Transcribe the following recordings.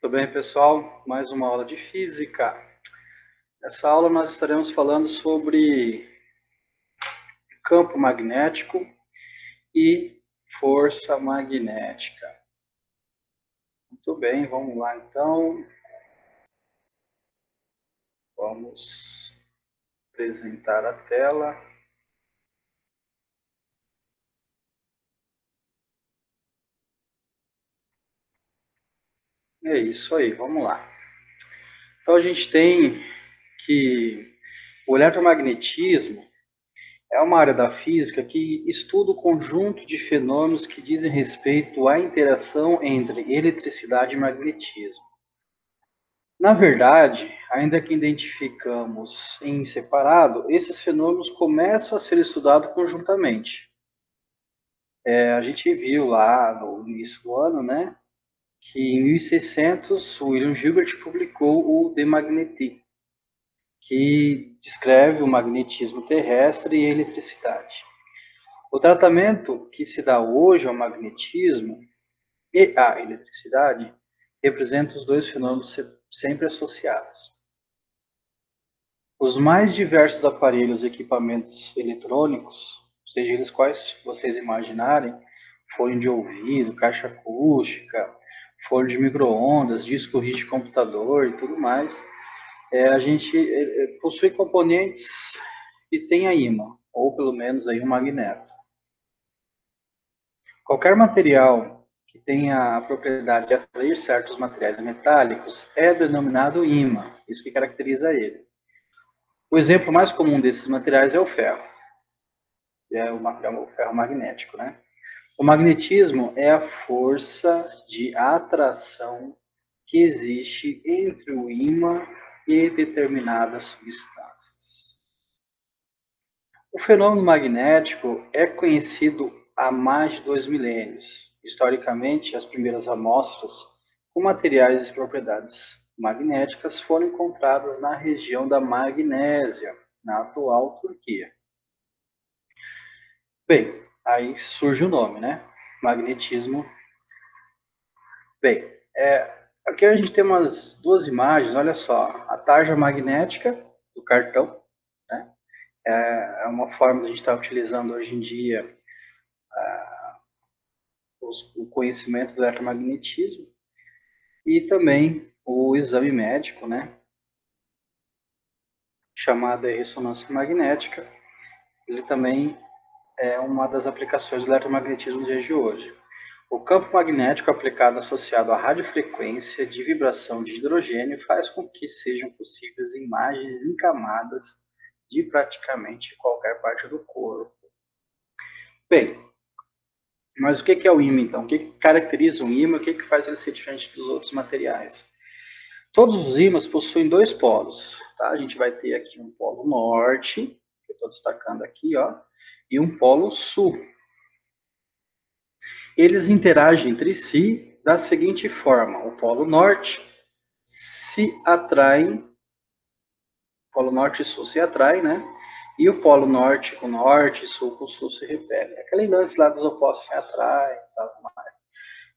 Tudo bem, pessoal? Mais uma aula de física. Nessa aula nós estaremos falando sobre campo magnético e força magnética. Muito bem, vamos lá então. Vamos apresentar a tela. É isso aí, vamos lá. Então a gente tem que o eletromagnetismo é uma área da física que estuda o conjunto de fenômenos que dizem respeito à interação entre eletricidade e magnetismo. Na verdade, ainda que identificamos em separado, esses fenômenos começam a ser estudados conjuntamente. A gente viu lá no início do ano, né, que em 1600 o William Gilbert publicou o De Magneti, que descreve o magnetismo terrestre e a eletricidade. O tratamento que se dá hoje ao magnetismo e à eletricidade representa os dois fenômenos sempre associados. Os mais diversos aparelhos e equipamentos eletrônicos, seja eles quais vocês imaginarem, fone de ouvido, caixa acústica, fone de micro-ondas, disco rígido de computador e tudo mais, a gente possui componentes que têm a ímã, ou pelo menos aí um magneto. Qualquer material que tenha a propriedade de atrair certos materiais metálicos é denominado ímã, isso que caracteriza ele. O exemplo mais comum desses materiais é o ferro. É o ferro magnético, né? O magnetismo é a força de atração que existe entre o ímã e determinadas substâncias. O fenômeno magnético é conhecido há mais de 2 milênios. Historicamente, as primeiras amostras com materiais e propriedades magnéticas foram encontradas na região da Magnésia, na atual Turquia. Bem, aí surge o nome, né? Magnetismo. Bem, aqui a gente tem umas duas imagens, olha só. A tarja magnética do cartão, né? É uma forma que a gente está utilizando hoje em dia o conhecimento do eletromagnetismo e também o exame médico, né? Chamado de ressonância magnética. Ele também é uma das aplicações do eletromagnetismo nos dias de hoje. O campo magnético aplicado associado à radiofrequência de vibração de hidrogênio faz com que sejam possíveis imagens em camadas de praticamente qualquer parte do corpo. Bem, mas o que é o ímã então? O que caracteriza um ímã? O que faz ele ser diferente dos outros materiais? Todos os ímãs possuem dois polos. Tá? A gente vai ter aqui um polo norte, que eu estou destacando aqui, ó, e um polo sul. Eles interagem entre si da seguinte forma: o polo norte se atraem, o polo norte e sul se atraem, né? E o polo norte com norte, sul com sul se repelem. Aquele lance lá dos opostos se atraem e tal mais.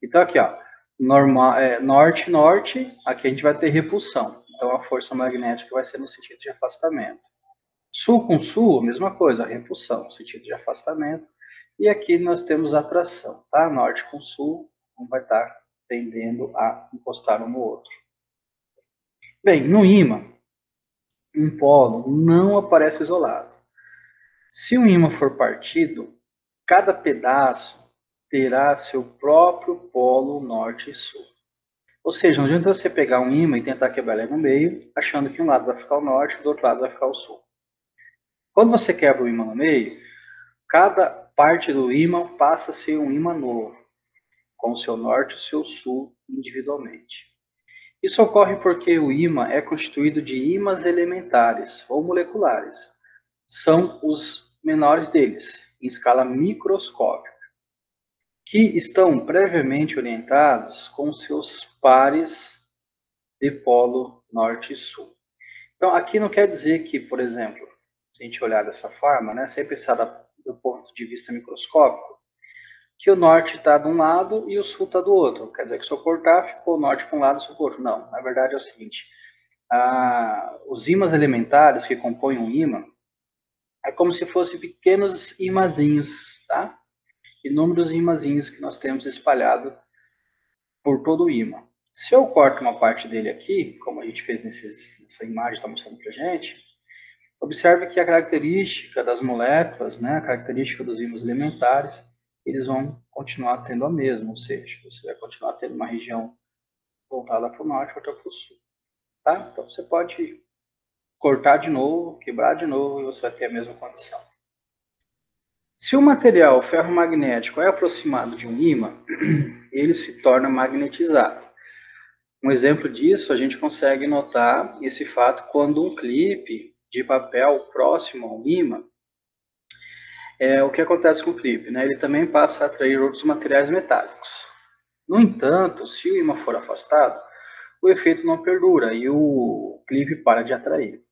Então aqui, ó, norte, norte, aqui a gente vai ter repulsão. Então a força magnética vai ser no sentido de afastamento. Sul com sul, mesma coisa, repulsão, sentido de afastamento. E aqui nós temos atração, tá? Norte com sul, um vai estar tendendo a encostar um no outro. Bem, no ímã, um polo não aparece isolado. Se um ímã for partido, cada pedaço terá seu próprio polo norte e sul. Ou seja, não adianta você pegar um ímã e tentar quebrar ele no meio, achando que um lado vai ficar o norte e do outro lado vai ficar o sul. Quando você quebra o ímã no meio, cada parte do ímã passa a ser um ímã novo, com o seu norte e o seu sul individualmente. Isso ocorre porque o ímã é constituído de ímãs elementares ou moleculares. São os menores deles, em escala microscópica, que estão previamente orientados com seus pares de polo norte e sul. Então, aqui não quer dizer que, por exemplo, se a gente olhar dessa forma, né, sem pensar do ponto de vista microscópico, que o norte está de um lado e o sul está do outro. Quer dizer que se eu cortar, ficou o norte para um lado e o sul para o outro. Não, na verdade é o seguinte, os ímãs elementares que compõem um ímã é como se fossem pequenos imãzinhos, tá? Inúmeros imãzinhos que nós temos espalhados por todo o ímã. Se eu corto uma parte dele aqui, como a gente fez nessa imagem que está mostrando para a gente, observe que a característica das moléculas, né, a característica dos ímãs elementares, eles vão continuar tendo a mesma, ou seja, você vai continuar tendo uma região voltada para o norte e outra para o sul. Tá? Então você pode cortar de novo, quebrar de novo e você vai ter a mesma condição. Se o material ferromagnético é aproximado de um ímã, ele se torna magnetizado. Um exemplo disso, a gente consegue notar esse fato quando um clipe de papel próximo ao ímã, o que acontece com o clipe? Né? Ele também passa a atrair outros materiais metálicos. No entanto, se o ímã for afastado, o efeito não perdura e o clipe para de atrair.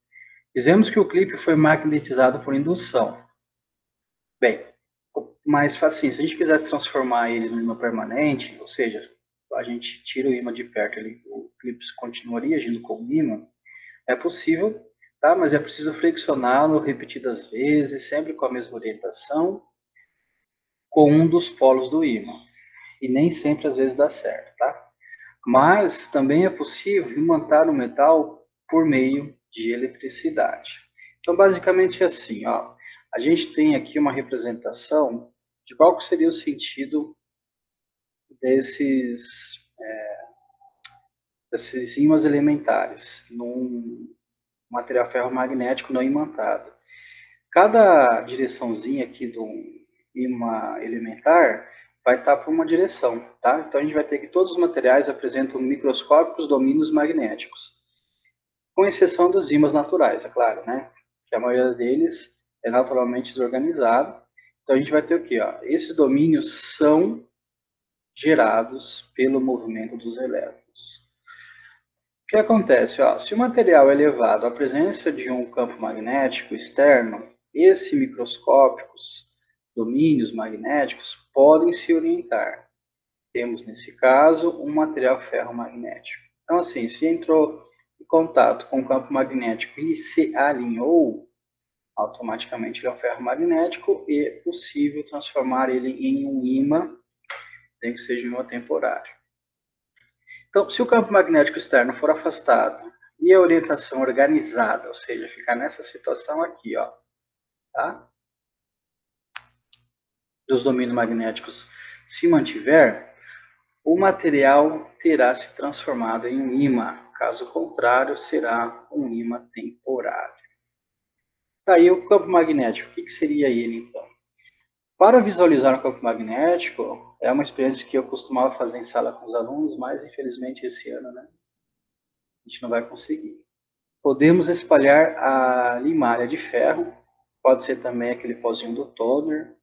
Dizemos que o clipe foi magnetizado por indução. Bem, mais facinho, se a gente quisesse transformar ele no ímã permanente, ou seja, a gente tira o ímã de perto, o clipe continuaria agindo como ímã, é possível, tá? Mas é preciso flexioná-lo repetidas vezes, sempre com a mesma orientação, com um dos polos do ímã. E nem sempre às vezes dá certo, tá? Mas também é possível imantar o metal por meio de eletricidade. Então, basicamente é assim, ó, a gente tem aqui uma representação de qual que seria o sentido desses, desses ímãs elementares num material ferromagnético não imantado. Cada direçãozinha aqui do ímã elementar vai estar por uma direção, tá? Então a gente vai ter que todos os materiais apresentam microscópicos domínios magnéticos, com exceção dos ímãs naturais, é claro, né? Que a maioria deles é naturalmente desorganizado. Então a gente vai ter o quê? Ó? Esses domínios são gerados pelo movimento dos elétrons. O que acontece? Ó, se o material é levado à presença de um campo magnético externo, esses microscópicos domínios magnéticos podem se orientar. Temos, nesse caso, um material ferromagnético. Então, assim, se entrou em contato com o campo magnético e se alinhou, automaticamente ele é um ferromagnético e é possível transformar ele em um ímã, nem que seja um ímã temporário. Então, se o campo magnético externo for afastado e a orientação organizada, ou seja, ficar nessa situação aqui, ó, tá? Dos domínios magnéticos se mantiver, o material terá se transformado em um ímã. Caso contrário, será um ímã temporário. Tá aí o campo magnético. O que seria ele, então? Para visualizar o campo magnético, é uma experiência que eu costumava fazer em sala com os alunos, mas infelizmente esse ano, né, a gente não vai conseguir. Podemos espalhar a limalha de ferro, pode ser também aquele pozinho do toner,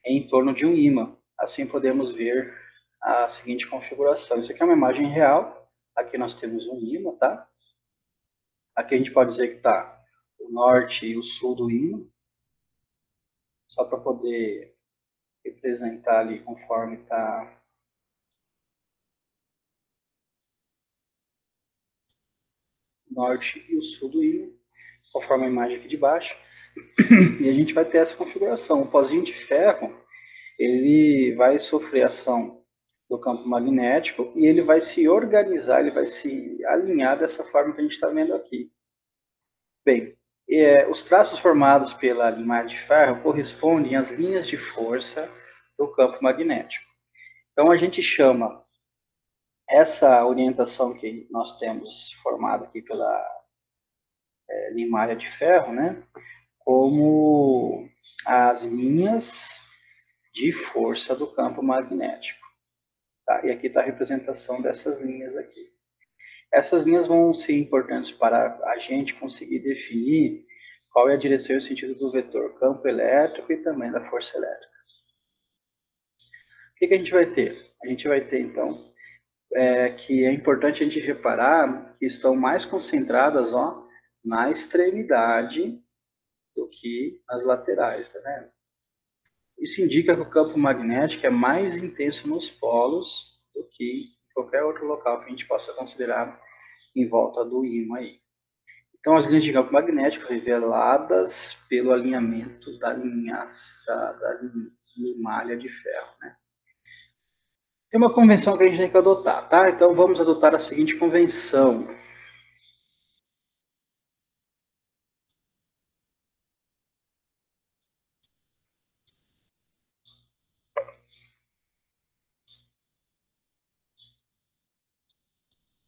em torno de um ímã. Assim podemos ver a seguinte configuração. Isso aqui é uma imagem real. Aqui nós temos um ímã, tá? Aqui a gente pode dizer que está o norte e o sul do ímã, só para poder representar ali conforme está o norte e o sul do ímã, conforme a imagem aqui de baixo. E a gente vai ter essa configuração. O pozinho de ferro, ele vai sofrer ação do campo magnético e ele vai se organizar, ele vai se alinhar dessa forma que a gente está vendo aqui. Bem, os traços formados pela limalha de ferro correspondem às linhas de força do campo magnético. Então a gente chama essa orientação que nós temos formada aqui pela limalha de ferro, né, como as linhas de força do campo magnético. Tá? E aqui está a representação dessas linhas aqui. Essas linhas vão ser importantes para a gente conseguir definir qual é a direção e o sentido do vetor campo elétrico e também da força elétrica. O que a gente vai ter? A gente vai ter, então, que é importante a gente reparar que estão mais concentradas, ó, na extremidade do que nas laterais, tá vendo? Isso indica que o campo magnético é mais intenso nos polos do que em qualquer outro local que a gente possa considerar em volta do ímã aí. Então, as linhas de campo magnético reveladas pelo alinhamento da malha de ferro, né? Tem uma convenção que a gente tem que adotar, tá? Então, vamos adotar a seguinte convenção.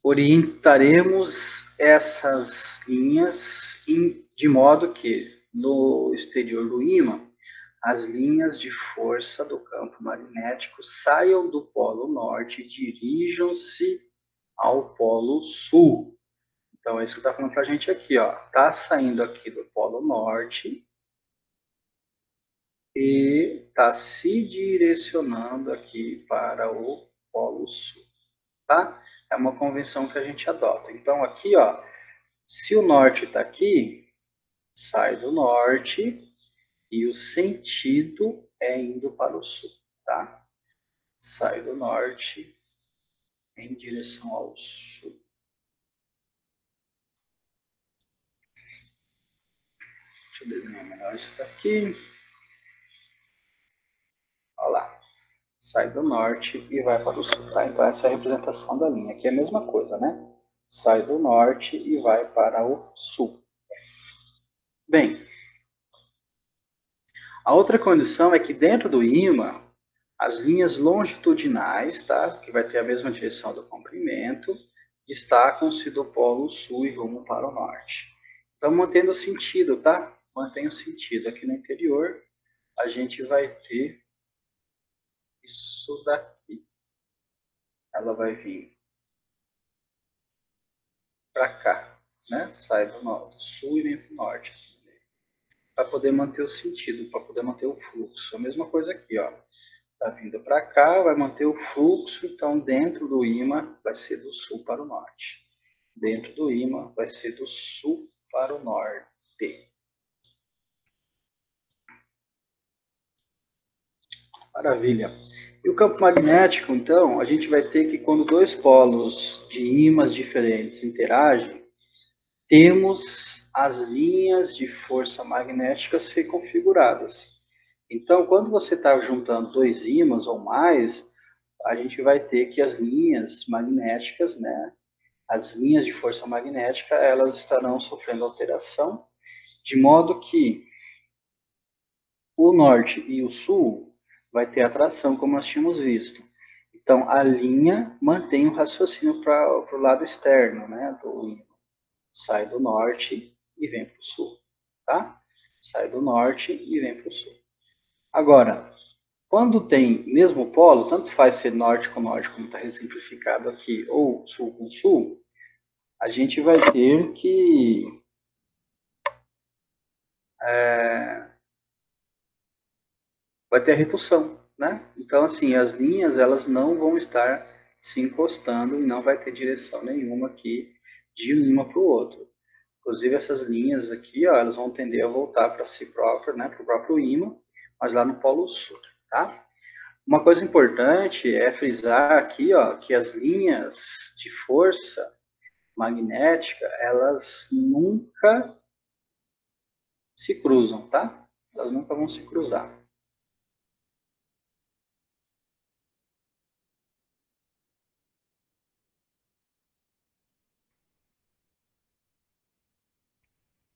Orientaremos essas linhas de modo que, no exterior do ímã, as linhas de força do campo magnético saiam do polo norte e dirijam-se ao polo sul. Então, é isso que está falando para a gente aqui, ó. Está saindo aqui do polo norte e está se direcionando aqui para o polo sul, tá? É uma convenção que a gente adota. Então, aqui, ó, se o norte está aqui, sai do norte e o sentido é indo para o sul, tá? Sai do norte em direção ao sul. Deixa eu desenhar melhor isso daqui. Olha lá. Sai do norte e vai para o sul, tá? Então essa é a representação da linha. Aqui é a mesma coisa, né? Sai do norte e vai para o sul. Bem, a outra condição é que dentro do ímã, as linhas longitudinais, tá? Que vai ter a mesma direção do comprimento, destacam-se do polo sul e rumo para o norte. Então, mantendo o sentido, tá? Mantém o sentido. Aqui no interior, a gente vai ter isso daqui. Ela vai vir para cá, né? Sai do sul e vem para o norte. Para poder manter o sentido, para poder manter o fluxo. A mesma coisa aqui, ó. Tá vindo para cá, vai manter o fluxo, então dentro do ímã vai ser do sul para o norte. Dentro do ímã vai ser do sul para o norte. Maravilha. E o campo magnético, então, a gente vai ter que quando dois polos de ímãs diferentes interagem, temos as linhas de força magnética reconfiguradas. Então, quando você está juntando dois ímãs ou mais, a gente vai ter que as linhas magnéticas, né, as linhas de força magnética, elas estarão sofrendo alteração, de modo que o norte e o sul vai ter atração, como nós tínhamos visto. Então, a linha mantém o raciocínio para o lado externo, né, do ímã. Sai do norte e vem para o sul, tá? Sai do norte e vem para o sul. Agora, quando tem mesmo polo, tanto faz ser norte com norte, como está exemplificado aqui, ou sul com sul, a gente vai ter que vai ter a repulsão, né? Então, assim, as linhas elas não vão estar se encostando e não vai ter direção nenhuma aqui de uma para o outro. Inclusive, essas linhas aqui, ó, elas vão tender a voltar para si próprio, né, para o próprio ímã, mas lá no Polo Sul, tá? Uma coisa importante é frisar aqui, ó, que as linhas de força magnética, elas nunca se cruzam, tá? Elas nunca vão se cruzar.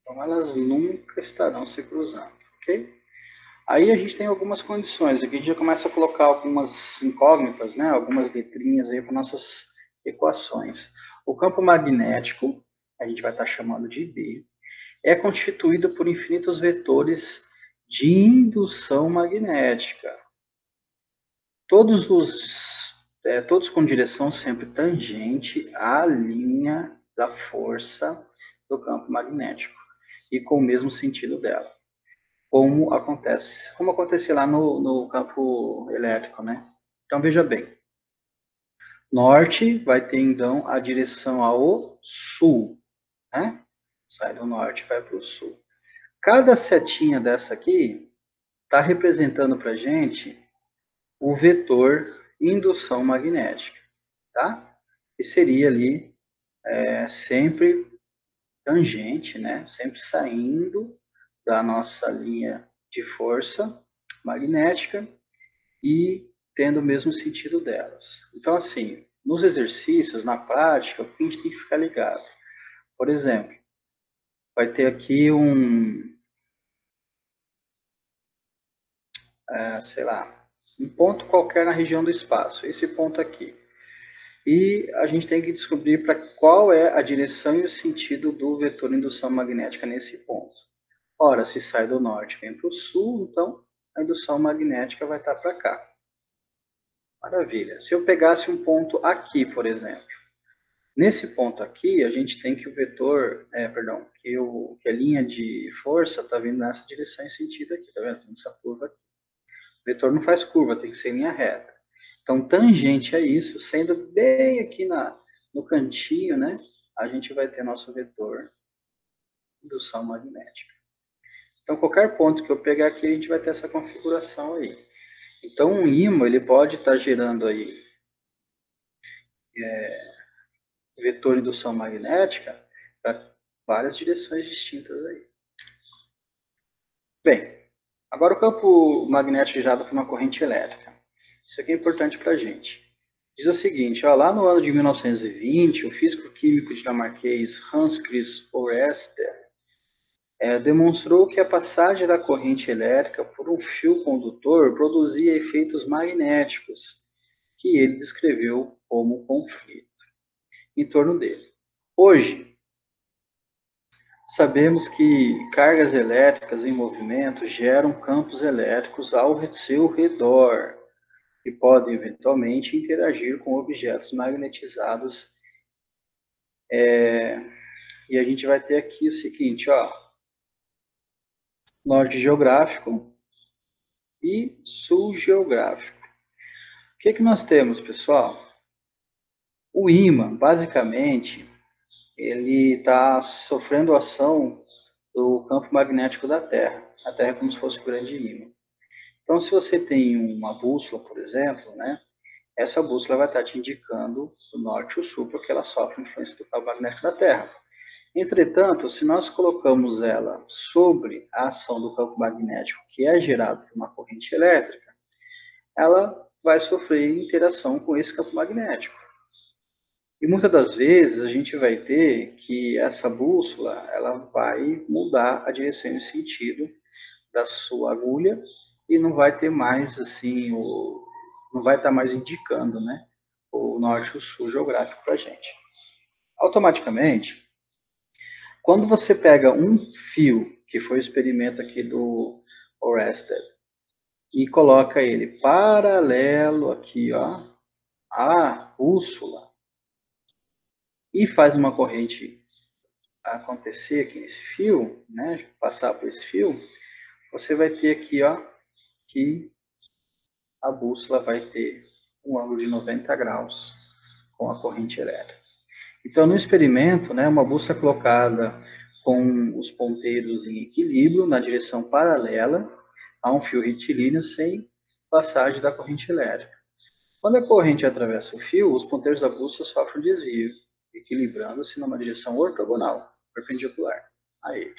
Então, elas nunca estarão se cruzando, ok? Aí a gente tem algumas condições. Aqui a gente já começa a colocar algumas incógnitas, né? Algumas letrinhas aí para nossas equações. O campo magnético, a gente vai estar chamando de B, é constituído por infinitos vetores de indução magnética. Todos com direção sempre tangente à linha da força do campo magnético e com o mesmo sentido dela, como acontecia lá no campo elétrico, né? Então veja bem, norte vai ter então a direção ao sul, né? Sai do norte e vai para o sul. Cada setinha dessa aqui está representando para a gente o vetor indução magnética, tá? Que seria ali sempre tangente, né? Sempre saindo da nossa linha de força magnética e tendo o mesmo sentido delas. Então, assim, nos exercícios, na prática, o que a gente tem que ficar ligado? Por exemplo, vai ter aqui sei lá, um ponto qualquer na região do espaço, esse ponto aqui. E a gente tem que descobrir para qual é a direção e o sentido do vetor indução magnética nesse ponto. Ora, se sai do norte e vem para o sul, então a indução magnética vai estar para cá. Maravilha. Se eu pegasse um ponto aqui, por exemplo, nesse ponto aqui, a gente tem que o vetor, que a linha de força está vindo nessa direção e sentido aqui, tá vendo? Essa curva aqui. O vetor não faz curva, tem que ser linha reta. Então, tangente a isso, sendo bem aqui no cantinho, né? A gente vai ter nosso vetor indução magnética. Então, qualquer ponto que eu pegar aqui, a gente vai ter essa configuração aí. Então, um ímã, ele pode estar gerando aí vetor indução magnética para várias direções distintas aí. Bem, agora o campo magnético gerado por uma corrente elétrica. Isso aqui é importante para a gente. Diz o seguinte, ó, lá no ano de 1920, o físico-químico dinamarquês Hans Christian Ørsted demonstrou que a passagem da corrente elétrica por um fio condutor produzia efeitos magnéticos, que ele descreveu como conflito em torno dele. Hoje, sabemos que cargas elétricas em movimento geram campos elétricos ao seu redor e podem eventualmente interagir com objetos magnetizados. E a gente vai ter aqui o seguinte, ó, norte geográfico e sul geográfico. O que nós temos, pessoal? O ímã, basicamente, ele está sofrendo ação do campo magnético da Terra. A Terra é como se fosse um grande ímã. Então, se você tem uma bússola, por exemplo, né, essa bússola vai estar te indicando o norte e o sul, porque ela sofre influência do campo magnético da Terra. Entretanto, se nós colocamos ela sobre a ação do campo magnético que é gerado por uma corrente elétrica, ela vai sofrer interação com esse campo magnético. E muitas das vezes a gente vai ter que essa bússola ela vai mudar a direção e o sentido da sua agulha e não vai ter mais assim não vai estar mais indicando, né, o norte e o sul geográfico para a gente. Automaticamente, quando você pega um fio, que foi o experimento aqui do Ørsted, e coloca ele paralelo aqui, ó, à bússola, e faz uma corrente acontecer aqui nesse fio, né, passar por esse fio, você vai ter aqui, ó, que a bússola vai ter um ângulo de 90 graus com a corrente elétrica. Então, no experimento, né, uma bússola colocada com os ponteiros em equilíbrio, na direção paralela a um fio retilíneo sem passagem da corrente elétrica. Quando a corrente atravessa o fio, os ponteiros da bússola sofrem desvio, equilibrando-se numa direção ortogonal, perpendicular a ele.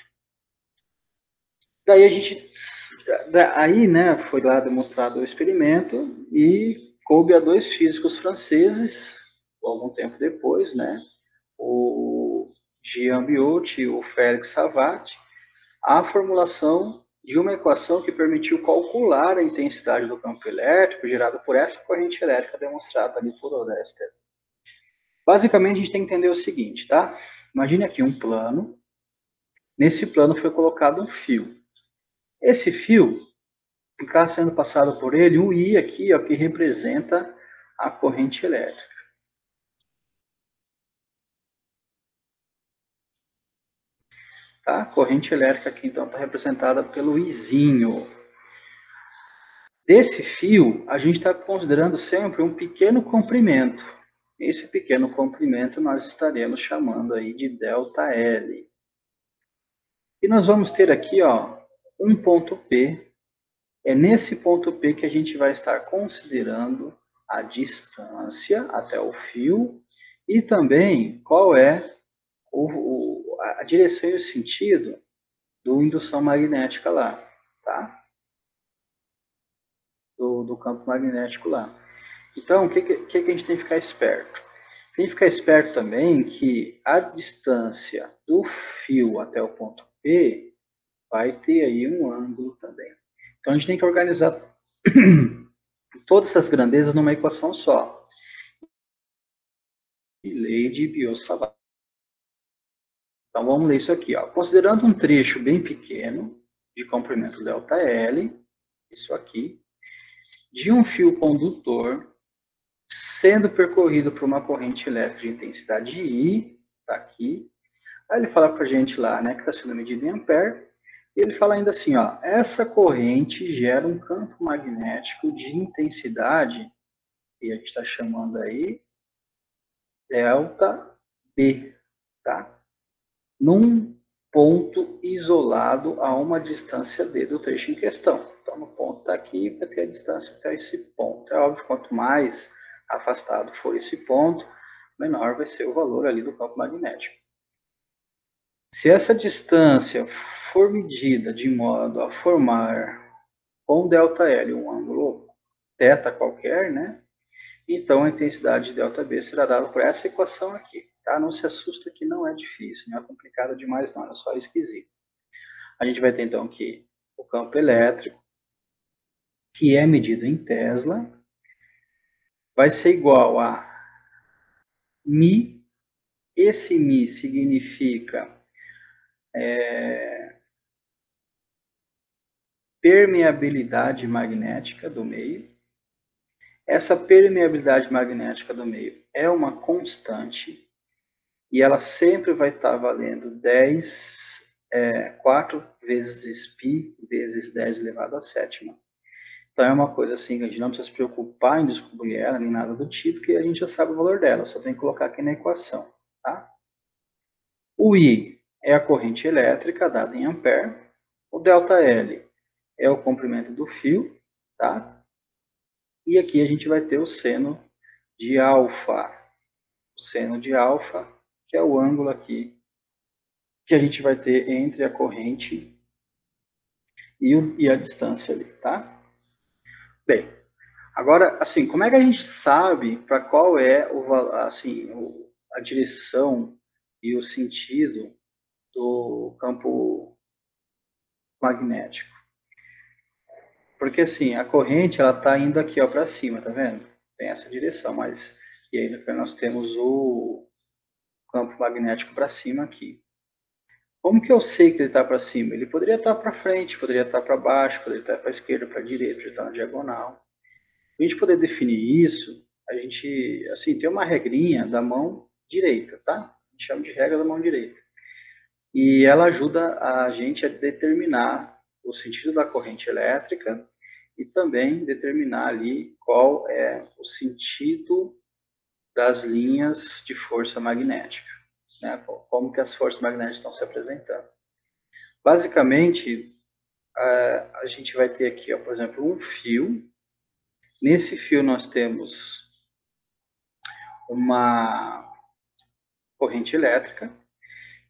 Daí a gente, aí, né, foi lá demonstrado o experimento e coube a dois físicos franceses, algum tempo depois, né, o Jean Biot e o Félix Savart, a formulação de uma equação que permitiu calcular a intensidade do campo elétrico gerado por essa corrente elétrica demonstrada ali por Ørsted. Basicamente, a gente tem que entender o seguinte, tá? Imagine aqui um plano. Nesse plano foi colocado um fio. Esse fio está sendo passado por ele um I aqui, ó, que representa a corrente elétrica. Tá? A corrente elétrica aqui, então, está representada pelo Izinho. Desse fio, a gente está considerando sempre um pequeno comprimento. Esse pequeno comprimento nós estaremos chamando aí de ΔL. E nós vamos ter aqui, ó, um ponto P, É nesse ponto P que a gente vai estar considerando a distância até o fio e também qual é a direção e o sentido do indução magnética lá, tá? Do campo magnético lá. Então, o que a gente tem que ficar esperto? Tem que ficar esperto também que a distância do fio até o ponto P vai ter aí um ângulo também. Então, a gente tem que organizar todas essas grandezas numa equação só. Lei de Biot-Savart. Então, vamos ler isso aqui. Ó. Considerando um trecho bem pequeno, de comprimento ΔL, isso aqui, de um fio condutor, sendo percorrido por uma corrente elétrica de intensidade I, está aqui. Aí ele fala para a gente lá, né, que está sendo medido em ampere, e ele fala ainda assim, ó, essa corrente gera um campo magnético de intensidade, e a gente está chamando aí delta B, tá? Num ponto isolado a uma distância d do trecho em questão. Então, no ponto está aqui, vai ter a distância até esse ponto. É óbvio, quanto mais afastado for esse ponto, menor vai ser o valor ali do campo magnético. Se essa distância for medida de modo a formar com ΔL um ângulo θ qualquer, né? Então a intensidade de ΔB será dada por essa equação aqui. Tá? Não se assusta que não é difícil, não é complicado demais não, é só esquisito. A gente vai ter então aqui o campo elétrico, que é medido em Tesla, vai ser igual a μ. Esse μ significa permeabilidade magnética do meio. Essa permeabilidade magnética do meio é uma constante e ela sempre vai estar valendo 4 vezes π vezes 10 elevado à sétima. Então é uma coisa assim que a gente não precisa se preocupar em descobrir ela, nem nada do tipo, porque a gente já sabe o valor dela, só tem que colocar aqui na equação. Tá? O I é a corrente elétrica dada em ampere, o ΔL é o comprimento do fio, tá? E aqui a gente vai ter o seno de alfa. O seno de alfa, que é o ângulo aqui que a gente vai ter entre a corrente e a distância ali, tá? Bem, agora, assim, como é que a gente sabe para qual é a direção e o sentido do campo magnético? Porque, assim, a corrente, ela está indo aqui, ó, para cima, tá vendo? Tem essa direção, mas... E aí nós temos o campo magnético para cima aqui. Como que eu sei que ele está para cima? Ele poderia estar para frente, poderia estar para baixo, poderia estar para a esquerda, para a direita, poderia estar na diagonal. Para a gente poder definir isso, a gente, assim, tem uma regrinha da mão direita, tá? A gente chama de regra da mão direita. E ela ajuda a gente a determinar o sentido da corrente elétrica e também determinar ali qual é o sentido das linhas de força magnética, né? Como que as forças magnéticas estão se apresentando. Basicamente, a gente vai ter aqui, ó, por exemplo, um fio. Nesse fio nós temos uma corrente elétrica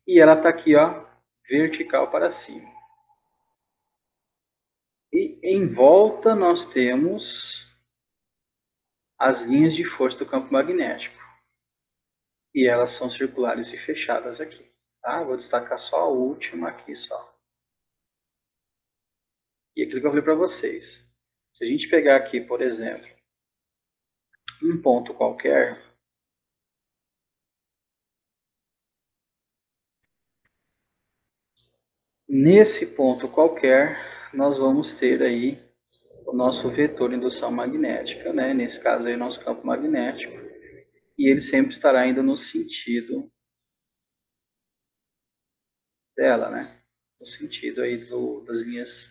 e ela está aqui, ó, vertical para cima. E em volta nós temos as linhas de força do campo magnético. E elas são circulares e fechadas aqui. Tá? Vou destacar só a última aqui só. E aquilo que eu falei para vocês. Se a gente pegar aqui, por exemplo, um ponto qualquer, nesse ponto qualquer, nós vamos ter aí o nosso vetor de indução magnética, né? Nesse caso aí, nosso campo magnético, e ele sempre estará indo no sentido dela, né? No sentido aí das linhas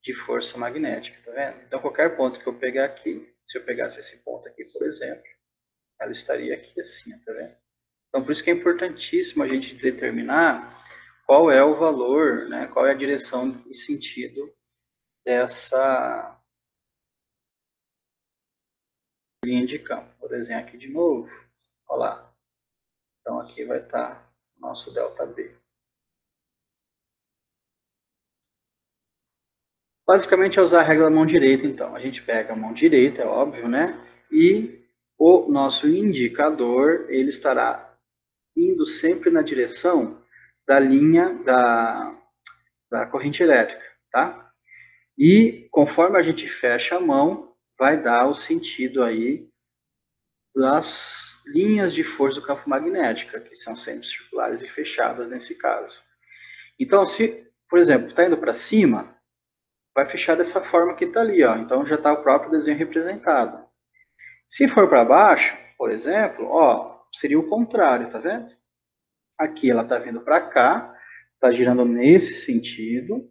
de força magnética, tá vendo? Então, qualquer ponto que eu pegar aqui, se eu pegasse esse ponto aqui, por exemplo, ela estaria aqui assim, tá vendo? Então, por isso que é importantíssimo a gente determinar qual é o valor, né? Qual é a direção e sentido dessa linha de campo. Vou desenhar aqui de novo. Olha lá. Então, aqui vai estar o nosso ΔB. Basicamente é usar a regra da mão direita, então. A gente pega a mão direita, é óbvio, né? E o nosso indicador, ele estará indo sempre na direção da linha da corrente elétrica, tá? E conforme a gente fecha a mão, vai dar o sentido aí das linhas de força do campo magnético, que são sempre circulares e fechadas nesse caso. Então, se, por exemplo, está indo para cima, vai fechar dessa forma que está ali, ó. Então já está o próprio desenho representado. Se for para baixo, por exemplo, ó, seria o contrário, tá vendo? Aqui ela está vindo para cá, está girando nesse sentido.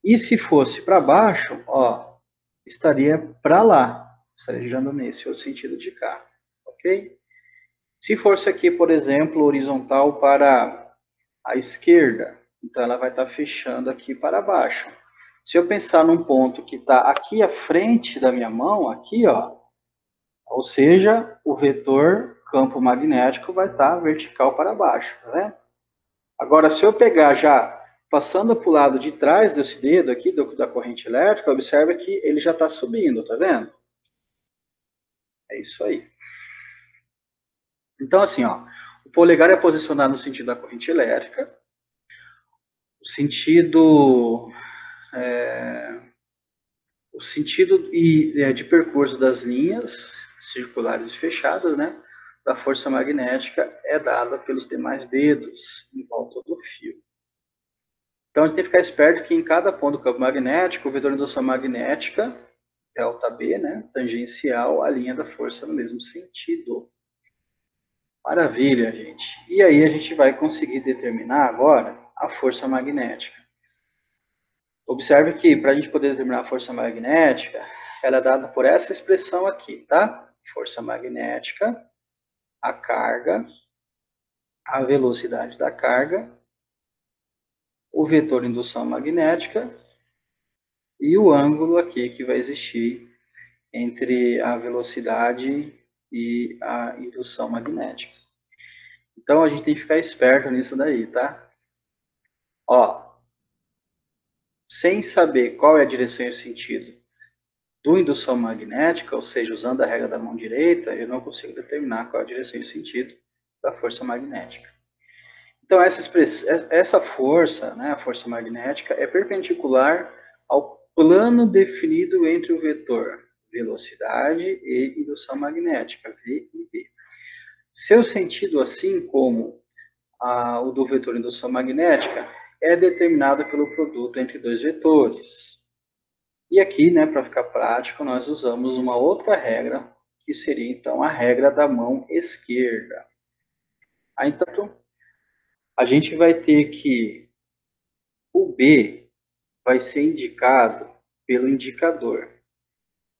E se fosse para baixo, ó, estaria para lá, estaria girando nesse outro sentido de cá, ok? Se fosse aqui, por exemplo, horizontal para a esquerda, então ela vai estar fechando aqui para baixo. Se eu pensar num ponto que está aqui à frente da minha mão, aqui, ó, ou seja, o vetor campo magnético vai estar vertical para baixo, tá vendo? Agora, se eu pegar já passando para o lado de trás desse dedo aqui, da corrente elétrica, observa que ele já está subindo, tá vendo? É isso aí. Então, assim, ó, o polegar é posicionado no sentido da corrente elétrica, o sentido de percurso das linhas circulares e fechadas, né, da força magnética é dada pelos demais dedos em volta do fio. Então, a gente tem que ficar esperto que em cada ponto do campo magnético, o vetor de indução magnética, ΔB, né, tangencial à linha da força no mesmo sentido. Maravilha, gente. E aí a gente vai conseguir determinar agora a força magnética. Observe que para a gente poder determinar a força magnética, ela é dada por essa expressão aqui, tá? Força magnética, a carga, a velocidade da carga, o vetor de indução magnética e o ângulo aqui que vai existir entre a velocidade e a indução magnética. Então a gente tem que ficar esperto nisso daí, tá? Ó, sem saber qual é a direção e o sentido do indução magnética, ou seja, usando a regra da mão direita, eu não consigo determinar qual é a direção e o sentido da força magnética. Então, essa força, né, a força magnética, é perpendicular ao plano definido entre o vetor velocidade e indução magnética, V e B. Seu sentido, assim como o do vetor indução magnética, é determinado pelo produto entre dois vetores. E aqui, né, para ficar prático, nós usamos uma outra regra, que seria então a regra da mão esquerda. Aí, então, a gente vai ter que o B vai ser indicado pelo indicador.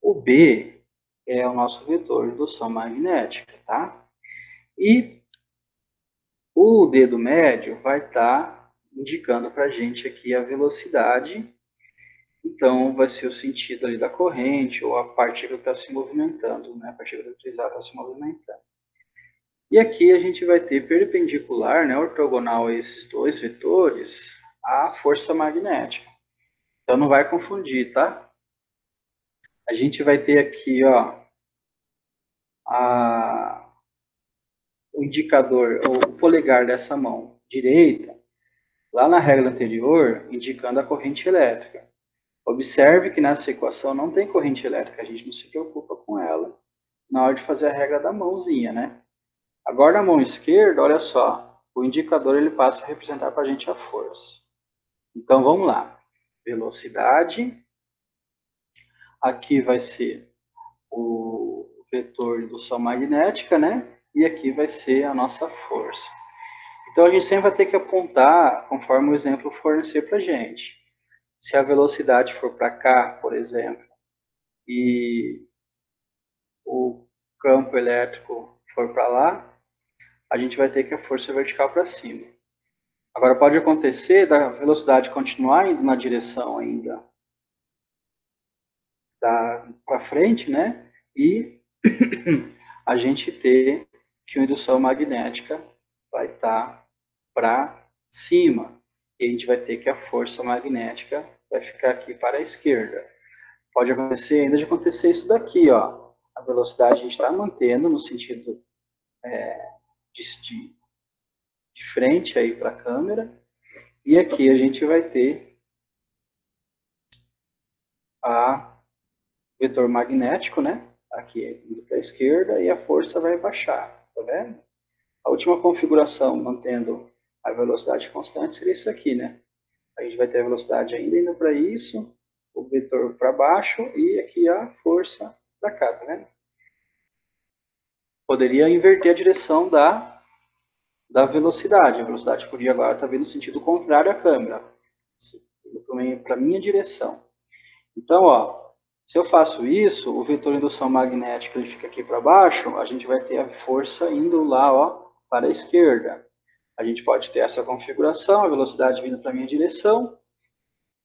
O B é o nosso vetor de indução magnética, tá? E o dedo médio vai estar indicando para a gente aqui a velocidade. Então, vai ser o sentido ali da corrente ou a partícula está se movimentando, né? A partícula eletrizada está se movimentando. E aqui a gente vai ter perpendicular, né, ortogonal a esses dois vetores, a força magnética. Então, não vai confundir, tá? A gente vai ter aqui, ó, o indicador, o polegar dessa mão direita, lá na regra anterior, indicando a corrente elétrica. Observe que nessa equação não tem corrente elétrica, a gente não se preocupa com ela na hora de fazer a regra da mãozinha, né? Agora na mão esquerda, olha só, o indicador ele passa a representar para a gente a força. Então vamos lá, velocidade, aqui vai ser o vetor de indução magnética, né? E aqui vai ser a nossa força. Então a gente sempre vai ter que apontar conforme o exemplo fornecer para a gente. Se a velocidade for para cá, por exemplo, e o campo elétrico for para lá, a gente vai ter que a força vertical para cima. Agora pode acontecer da velocidade continuar indo na direção ainda para frente, né? E a gente ter que a indução magnética vai estar para cima. E a gente vai ter que a força magnética vai ficar aqui para a esquerda. Pode acontecer, ainda de acontecer isso daqui, ó. A velocidade a gente está mantendo no sentido de frente aí para a câmera. E aqui a gente vai ter a vetor magnético, né? Aqui indo para a esquerda e a força vai baixar, tá vendo? A última configuração, mantendo a velocidade constante, seria isso aqui, né? A gente vai ter a velocidade ainda indo para isso, o vetor para baixo e aqui a força para cá, tá vendo? Poderia inverter a direção da velocidade. A velocidade podia agora estar vindo no sentido contrário à câmera, para a minha direção. Então, ó, se eu faço isso, o vetor de indução magnética ele fica aqui para baixo, a gente vai ter a força indo lá, ó, para a esquerda. A gente pode ter essa configuração, a velocidade vindo para a minha direção,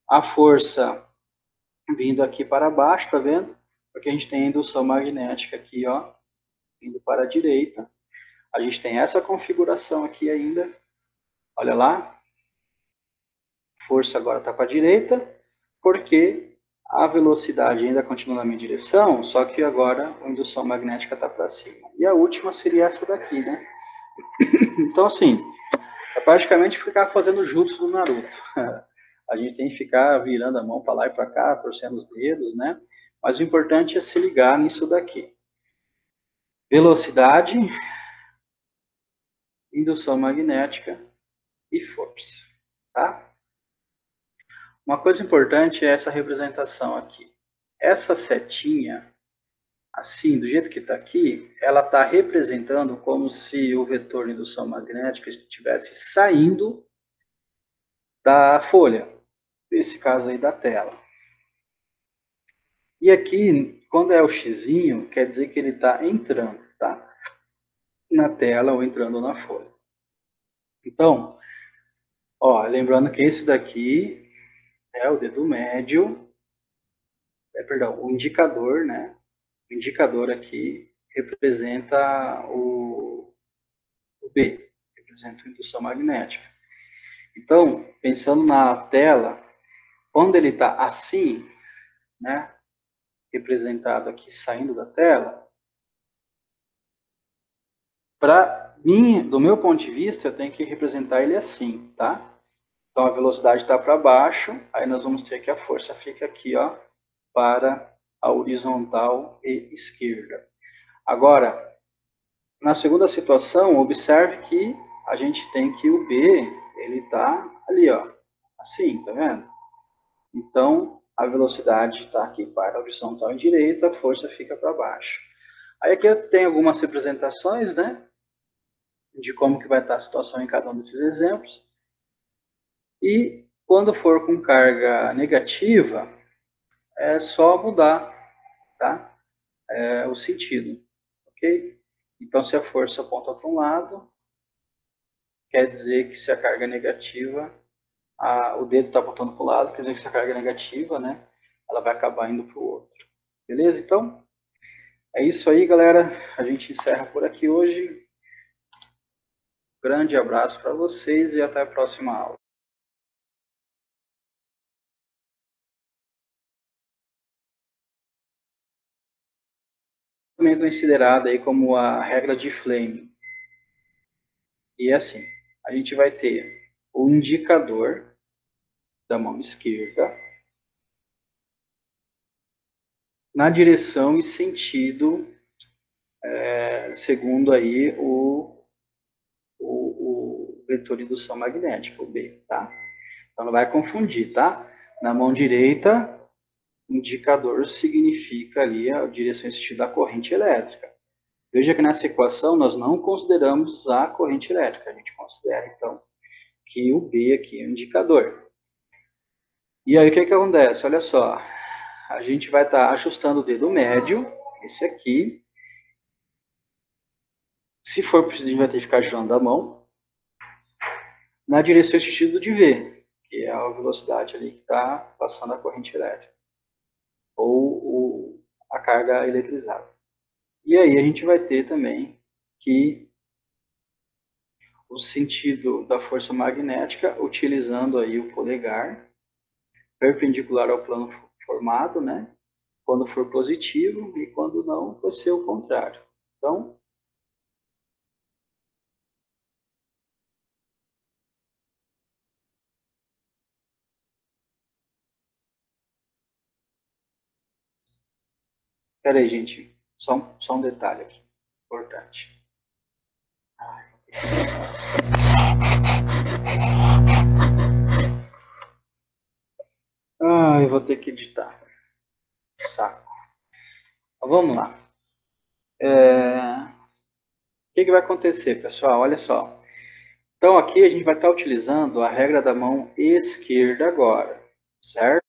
a força vindo aqui para baixo, tá vendo? Porque a gente tem a indução magnética aqui, ó, indo para a direita. A gente tem essa configuração aqui ainda. Olha lá. Força agora está para a direita, porque a velocidade ainda continua na minha direção, só que agora a indução magnética está para cima. E a última seria essa daqui, né? Então, assim, é praticamente ficar fazendo jutsu do Naruto. A gente tem que ficar virando a mão para lá e para cá, torcendo os dedos, né? Mas o importante é se ligar nisso daqui. Velocidade, indução magnética e força, tá? Uma coisa importante é essa representação aqui. Essa setinha, assim, do jeito que está aqui, ela está representando como se o vetor de indução magnética estivesse saindo da folha, nesse caso aí da tela. E aqui, quando é o xizinho, quer dizer que ele está entrando, tá? Na tela ou entrando na folha. Então, ó, lembrando que esse daqui é o dedo médio, perdão, o indicador, né? O indicador aqui representa o B, representa a indução magnética. Então, pensando na tela, quando ele está assim, né, representado aqui saindo da tela, para mim, do meu ponto de vista, eu tenho que representar ele assim, tá? Então a velocidade está para baixo, aí nós vamos ter que a força fica aqui, ó, para a horizontal e esquerda. Agora, na segunda situação, observe que a gente tem que o B, ele está ali, ó, assim, tá vendo? Então, a velocidade está aqui para a horizontal e direita, a força fica para baixo. Aí aqui eu tenho algumas representações, né, de como que vai estar a situação em cada um desses exemplos. E quando for com carga negativa, é só mudar, tá? O sentido, ok? Então, se a força aponta para um lado, quer dizer que se a carga é negativa, o dedo está apontando para o lado, quer dizer que se a carga é negativa, né, ela vai acabar indo para o outro. Beleza? Então, é isso aí, galera. A gente encerra por aqui hoje. Grande abraço para vocês e até a próxima aula. Também considerada aí como a regra de Fleming. E é assim, a gente vai ter o indicador da mão esquerda na direção e sentido segundo aí o vetor de indução magnética, o B, tá? Então não vai confundir, tá? Na mão direita, indicador significa ali a direção e sentido da corrente elétrica. Veja que nessa equação nós não consideramos a corrente elétrica, a gente considera então que o B aqui é o indicador. E aí o que acontece? Olha só, a gente vai estar ajustando o dedo médio, esse aqui. Se for preciso, a gente vai ter que ficar girando a mão na direção e sentido de V, que é a velocidade ali que está passando a corrente elétrica. ou a carga eletrizada. E aí a gente vai ter também que o sentido da força magnética utilizando aí o polegar perpendicular ao plano formado, né? Quando for positivo e quando não, vai ser o contrário. Então, espera aí, gente, só um detalhe aqui, importante. Eu vou ter que editar. Saco. Então, vamos lá. O que vai acontecer, pessoal? Olha só. Então, aqui a gente vai estar utilizando a regra da mão esquerda agora, certo?